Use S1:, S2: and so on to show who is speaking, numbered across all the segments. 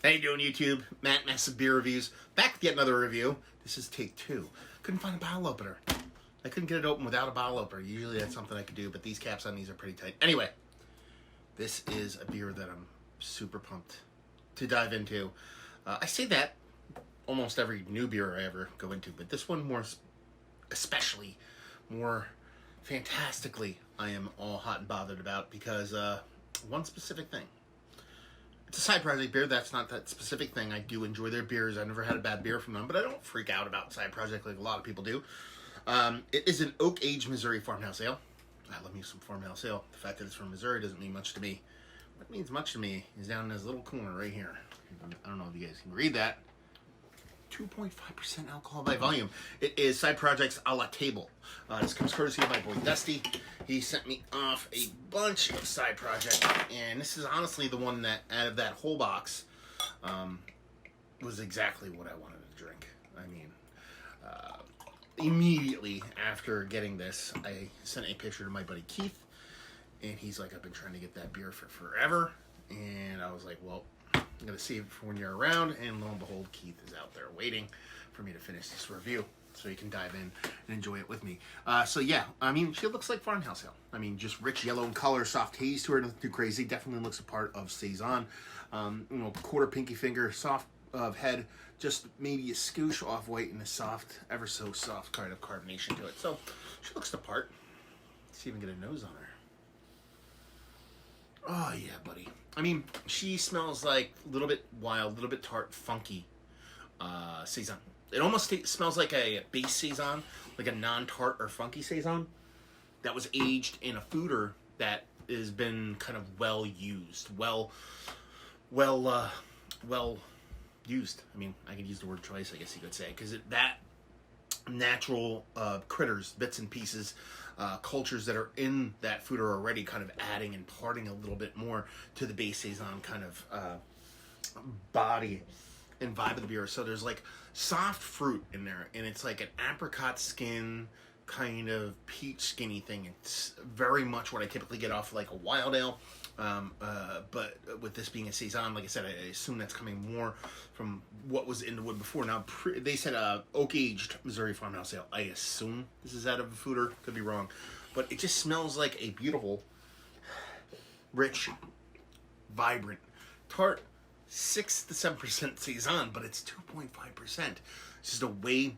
S1: How you doing, YouTube? Matt, Massive Beer Reviews. Back with yet another review. This is take 2. Couldn't find a bottle opener. I couldn't get it open without a bottle opener. Usually that's something I could do, but these caps on these are pretty tight. Anyway, this is a beer that I'm super pumped to dive into. I say that almost every new beer I ever go into, but this one especially more fantastically, I am all hot and bothered about because one specific thing. It's a side project beer. That's not that specific thing. I do enjoy their beers. I've never had a bad beer from them, but I don't freak out about side project like a lot of people do. It is an oak-aged Missouri farmhouse ale. I love me some farmhouse ale. The fact that it's from Missouri doesn't mean much to me. What means much to me is down in this little corner right here. I don't know if you guys can read that. 2.5% alcohol by volume. It is Side Projects a la Table. This comes courtesy of my boy Dusty. He sent me off a bunch of Side Projects, and this is honestly the one that, out of that whole box, was exactly what I wanted to drink. I mean, immediately after getting this, I sent a picture to my buddy Keith, and he's like, I've been trying to get that beer for forever, and I was like, well, I'm going to save it for when you're around, and lo and behold, Keith is out there waiting for me to finish this review so you can dive in and enjoy it with me. So yeah, I mean, she looks like farmhouse ale. I mean, just rich yellow in color, soft haze to her, nothing too crazy. Definitely looks a part of Saison. Quarter pinky finger, soft of head, just maybe a scoosh off-white and a soft, ever so soft kind of carbonation to it. So she looks the part. Let's even get a nose on her. Oh, yeah, buddy. I mean, she smells like a little bit wild, a little bit tart, funky Saison. It almost smells like a base Saison, like a non-tart or funky Saison that was aged in a foeder that has been kind of well used. Well used. I mean, I could use the word choice, I guess you could say, because that natural critters, bits and pieces, cultures that are in that food are already kind of adding and parting a little bit more to the base Saison kind of body and vibe of the beer. So there's like soft fruit in there, and it's like an apricot skin kind of peach skinny thing. It's very much what I typically get off like a wild ale. But with this being a Saison, like I said, I assume that's coming more from what was in the wood before. Now, they said oak-aged Missouri farmhouse ale. I assume this is out of a foeder. Could be wrong. But it just smells like a beautiful, rich, vibrant, tart, 6 to 7% Saison, but it's 2.5%. It's just a way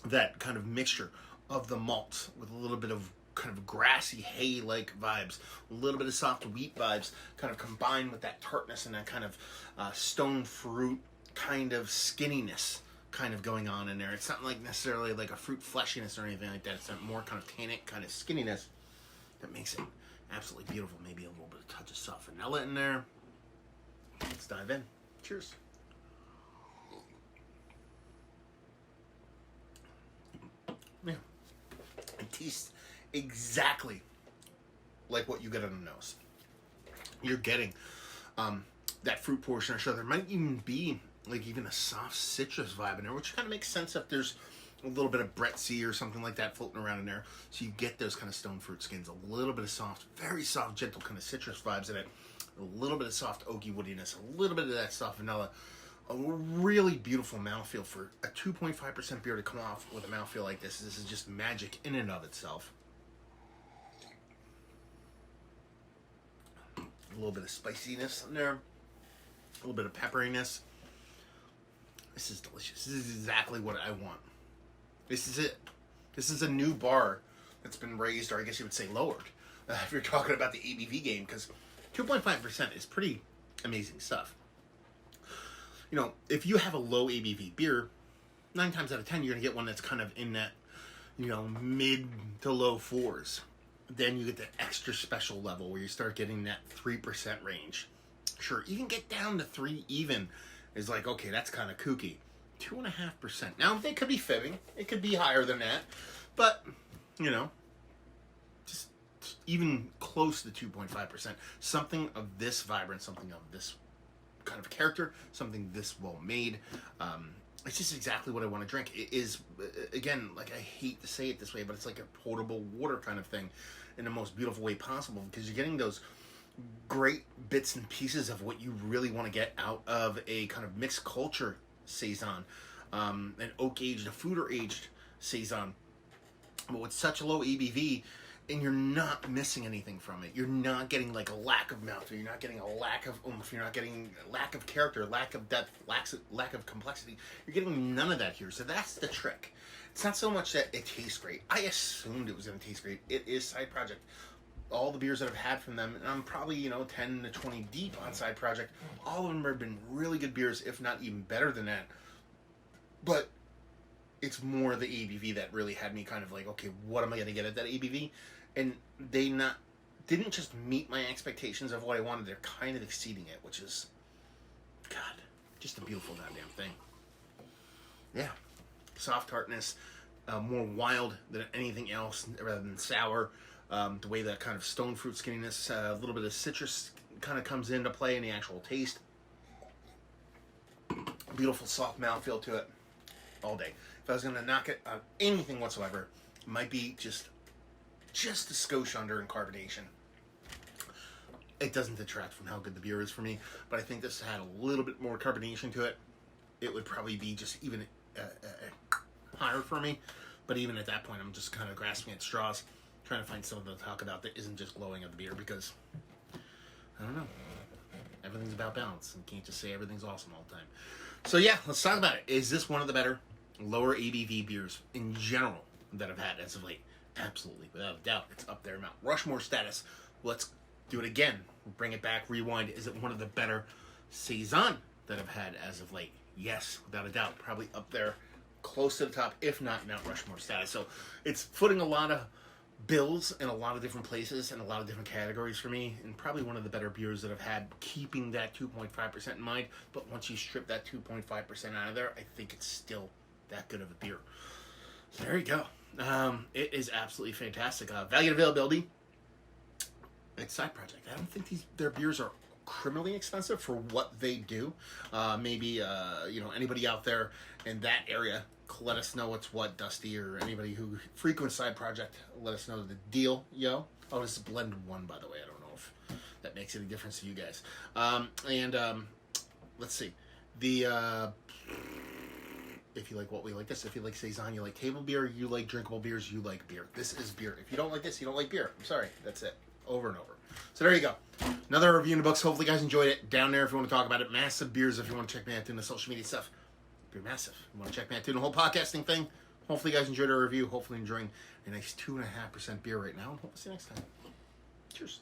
S1: that kind of mixture of the malts with a little bit of kind of grassy hay-like vibes, a little bit of soft wheat vibes, kind of combined with that tartness and that kind of stone fruit kind of skinniness kind of going on in there. It's not like necessarily like a fruit fleshiness or anything like that. It's more kind of tannic kind of skinniness that makes it absolutely beautiful. Maybe a little bit of touch of soft vanilla in there. Let's dive in. Cheers. Yeah. It tastes exactly like what you get on the nose. You're getting that fruit portion, or so there might even be like even a soft citrus vibe in there, which kind of makes sense if there's a little bit of Brett C or something like that floating around in there. So you get those kind of stone fruit skins, a little bit of soft, very soft, gentle kind of citrus vibes in it, a little bit of soft oaky woodiness, a little bit of that soft vanilla. A really beautiful mouthfeel for a 2.5% beer to come off with a mouthfeel like this. This is just magic in and of itself. A little bit of spiciness in there. A little bit of pepperiness. This is delicious. This is exactly what I want. This is it. This is a new bar that's been raised, or I guess you would say lowered, if you're talking about the ABV game, because 2.5% is pretty amazing stuff. You know, if you have a low ABV beer, 9 times out of 10, you're going to get one that's kind of in that, you know, mid to low 4s. Then you get the extra special level where you start getting that 3% range. Sure, even get down to 3 even is like, okay, that's kind of kooky. 2.5%. Now, they could be fibbing. It could be higher than that. But, you know, just even close to 2.5%. Something of this vibrant, something of this kind of character, something this well made. It's just exactly what I want to drink. It is, again, like, I hate to say it this way, but it's like a potable water kind of thing in the most beautiful way possible, because you're getting those great bits and pieces of what you really want to get out of a kind of mixed culture saison, an oak aged, a foeder aged saison, but with such a low ABV, and you're not missing anything from it. You're not getting like a lack of mouthfeel. You're not getting a lack of oomph. You're not getting a lack of character, lack of depth, lack of complexity. You're getting none of that here. So that's the trick. It's not so much that it tastes great. I assumed it was going to taste great. It is Side Project. All the beers that I've had from them, and I'm probably 10 to 20 deep on Side Project. All of them have been really good beers, if not even better than that. But it's more the ABV that really had me kind of like, okay, what am I going to get at that ABV? And they didn't just meet my expectations of what I wanted. They're kind of exceeding it, which is, God, just a beautiful goddamn thing. Yeah, soft tartness, more wild than anything else, rather than sour. The way that kind of stone fruit skinniness, a little bit of citrus kind of comes into play in the actual taste. Beautiful soft mouthfeel to it all day. If I was going to knock it on anything whatsoever, it might be just a skosh under in carbonation. It doesn't detract from how good the beer is for me, but I think this had a little bit more carbonation to it. It would probably be just even higher for me, but even at that point, I'm just kind of grasping at straws, trying to find something to talk about that isn't just glowing at the beer, because, I don't know, everything's about balance, and you can't just say everything's awesome all the time. So yeah, let's talk about it. Is this one of the better, lower ABV beers in general that I've had as of late? Absolutely, without a doubt, it's up there. Mount Rushmore status. Let's do it again. Bring it back, rewind. Is it one of the better saison that I've had as of late? Yes, without a doubt. Probably up there, close to the top, if not Mount Rushmore status. So it's footing a lot of bills in a lot of different places and a lot of different categories for me, and probably one of the better beers that I've had, keeping that 2.5% in mind. But once you strip that 2.5% out of there, I think it's still that good of a beer. So there you go. It is absolutely fantastic. Value and availability. It's Side Project. I don't think their beers are criminally expensive for what they do. Maybe anybody out there in that area, let us know what's what, Dusty, or anybody who frequents Side Project, let us know the deal, yo. Oh, this is blend one, by the way. I don't know if that makes any difference to you guys. Let's see. If you like what we like this, if you like saison, you like table beer, you like drinkable beers, you like beer. This is beer. If you don't like this, you don't like beer. I'm sorry. That's it. Over and over. So there you go. Another review in the books. Hopefully you guys enjoyed it. Down there if you want to talk about it. Massive beers if you want to check me out doing the social media stuff. Beer Massive. You want to check me out doing the whole podcasting thing. Hopefully you guys enjoyed our review. Hopefully enjoying a nice 2.5% beer right now. And hope to see you next time. Cheers.